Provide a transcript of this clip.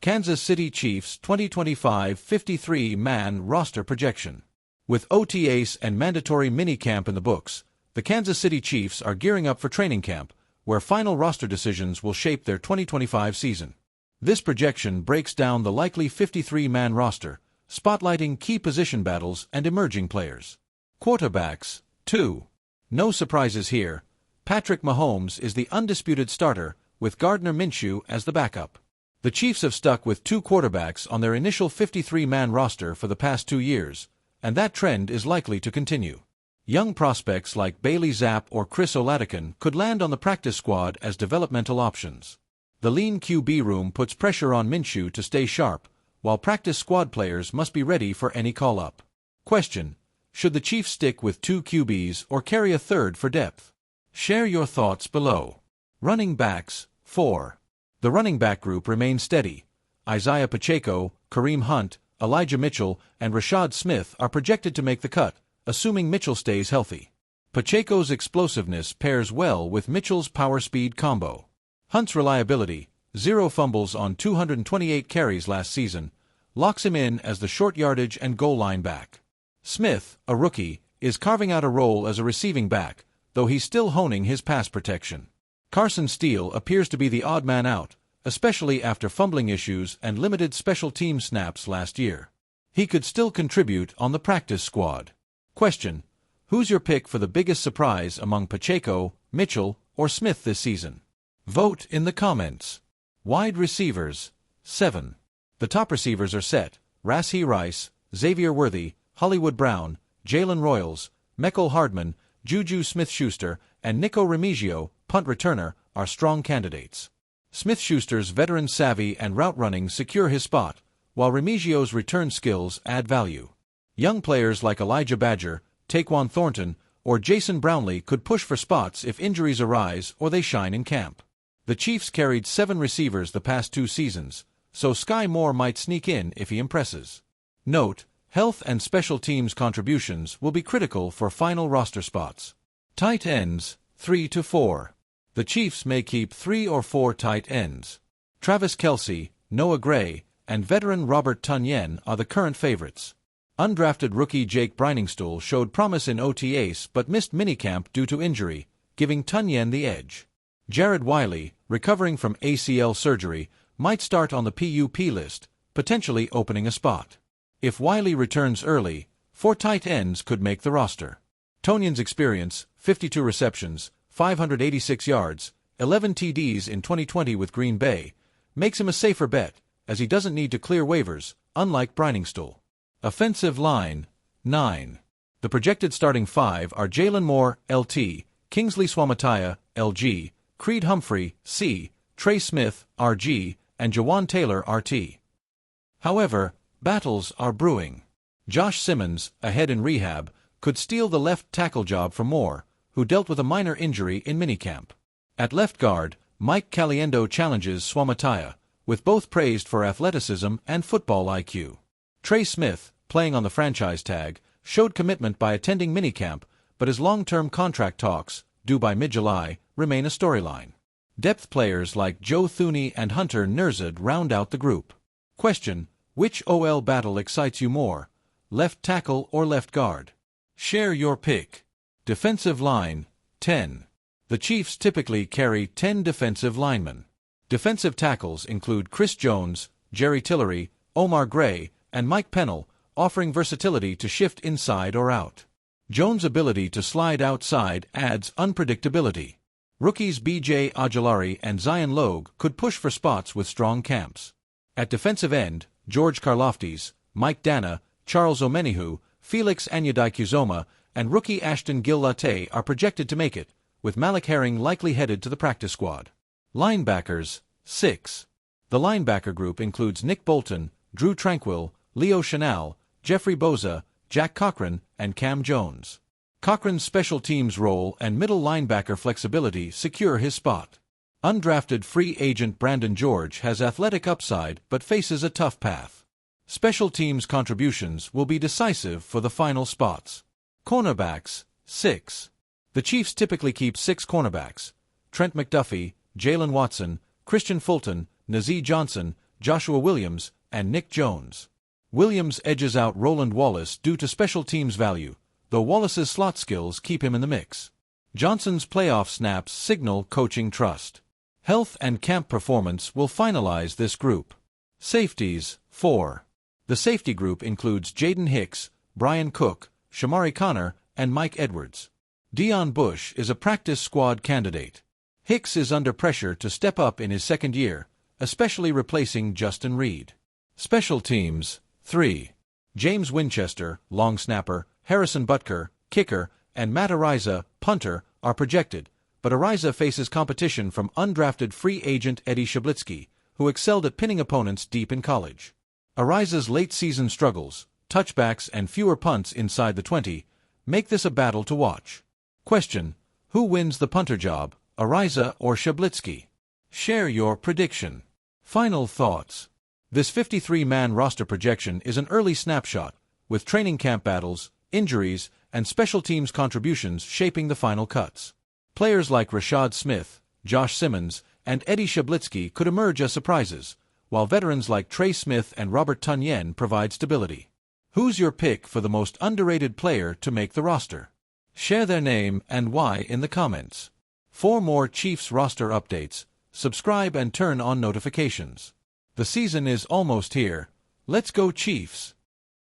Kansas City Chiefs 2025 53-man roster projection. With OTAs and mandatory minicamp in the books, the Kansas City Chiefs are gearing up for training camp, where final roster decisions will shape their 2025 season. This projection breaks down the likely 53-man roster, spotlighting key position battles and emerging players. Quarterbacks, 2. No surprises here. Patrick Mahomes is the undisputed starter, with Gardner Minshew as the backup. The Chiefs have stuck with 2 quarterbacks on their initial 53-man roster for the past 2 years, and that trend is likely to continue. Young prospects like Bailey Zapp or Chris Oladipo could land on the practice squad as developmental options. The lean QB room puts pressure on Minshew to stay sharp, while practice squad players must be ready for any call-up. Question: should the Chiefs stick with 2 QBs or carry a third for depth? Share your thoughts below. Running backs, 4. The running back group remains steady. Isaiah Pacheco, Kareem Hunt, Elijah Mitchell, and Rashad Smith are projected to make the cut, assuming Mitchell stays healthy. Pacheco's explosiveness pairs well with Mitchell's power-speed combo. Hunt's reliability, 0 fumbles on 228 carries last season, locks him in as the short yardage and goal line back. Smith, a rookie, is carving out a role as a receiving back, though he's still honing his pass protection. Carson Steele appears to be the odd man out, especially after fumbling issues and limited special team snaps last year. He could still contribute on the practice squad. Question: who's your pick for the biggest surprise among Pacheco, Mitchell, or Smith this season? Vote in the comments. Wide receivers, 7. The top receivers are set: Rashee Rice, Xavier Worthy, Hollywood Brown, Jalen Royals, Mecole Hardman, Juju Smith-Schuster, and Nico Remigio, punt returner, are strong candidates. Smith-Schuster's veteran savvy and route running secure his spot, while Remigio's return skills add value. Young players like Elijah Badger, Taquan Thornton, or Jason Brownlee could push for spots if injuries arise or they shine in camp. The Chiefs carried 7 receivers the past 2 seasons, so Sky Moore might sneak in if he impresses. Note: health and special teams contributions will be critical for final roster spots. Tight ends, 3 to 4. The Chiefs may keep 3 or 4 tight ends. Travis Kelce, Noah Gray, and veteran Robert Tonyan are the current favorites. Undrafted rookie Jake Briningstool showed promise in OTAs but missed minicamp due to injury, giving Tonyan the edge. Jared Wiley, recovering from ACL surgery, might start on the PUP list, potentially opening a spot. If Wiley returns early, 4 tight ends could make the roster. Tonyan's experience, 52 receptions, 586 yards, 11 TDs in 2020 with Green Bay, makes him a safer bet, as he doesn't need to clear waivers, unlike Briningstool. Offensive line, 9. The projected starting 5 are Jalen Moore, LT, Kingsley Suamataia, LG, Creed Humphrey, C, Trey Smith, RG, and Jawan Taylor, RT. However, battles are brewing. Josh Simmons, ahead in rehab, could steal the left tackle job from Moore, who dealt with a minor injury in minicamp. At left guard, Mike Caliendo challenges Suamataia, with both praised for athleticism and football IQ. Trey Smith, playing on the franchise tag, showed commitment by attending minicamp, but his long-term contract talks, due by mid-July, remain a storyline. Depth players like Joe Thuney and Hunter Nerzad round out the group. Question: which OL battle excites you more, left tackle or left guard? Share your pick. Defensive line, 10. The Chiefs typically carry 10 defensive linemen. Defensive tackles include Chris Jones, Jerry Tillery, Omar Gray, and Mike Pennell, offering versatility to shift inside or out. Jones' ability to slide outside adds unpredictability. Rookies B.J. Ojulari and Zion Logue could push for spots with strong camps. At defensive end, George Karlaftis, Mike Dana, Charles Omenihu, Felix Anyadikuzoma, and rookie Ashton Gill-Latte are projected to make it, with Malik Herring likely headed to the practice squad. Linebackers, 6. The linebacker group includes Nick Bolton, Drew Tranquill, Leo Chenal, Jeffrey Boza, Jack Cochran, and Cam Jones. Cochran's special teams role and middle linebacker flexibility secure his spot. Undrafted free agent Brandon George has athletic upside but faces a tough path. Special teams contributions will be decisive for the final spots. Cornerbacks, 6. The Chiefs typically keep 6 cornerbacks: Trent McDuffie, Jalen Watson, Christian Fulton, Nazeeh Johnson, Joshua Williams, and Nick Jones. Williams edges out Roland Wallace due to special teams value, though Wallace's slot skills keep him in the mix. Johnson's playoff snaps signal coaching trust. Health and camp performance will finalize this group. Safeties, 4. The safety group includes Jaden Hicks, Brian Cook, Shamari Connor, and Mike Edwards. Dion Bush is a practice squad candidate. Hicks is under pressure to step up in his second year, especially replacing Justin Reed. Special teams, 3. James Winchester, long snapper, Harrison Butker, kicker, and Matt Ariza, punter, are projected, but Ariza faces competition from undrafted free agent Eddie Shablitsky, who excelled at pinning opponents deep in college. Ariza's late-season struggles, touchbacks, and fewer punts inside the 20 make this a battle to watch. Question: who wins the punter job, Ariza or Shablitsky? Share your prediction. Final thoughts. This 53-man roster projection is an early snapshot, with training camp battles, injuries, and special teams contributions shaping the final cuts. Players like Rashad Smith, Josh Simmons, and Eddie Shablitsky could emerge as surprises, while veterans like Trey Smith and Robert Tonyan provide stability. Who's your pick for the most underrated player to make the roster? Share their name and why in the comments. For more Chiefs roster updates, subscribe and turn on notifications. The season is almost here. Let's go Chiefs!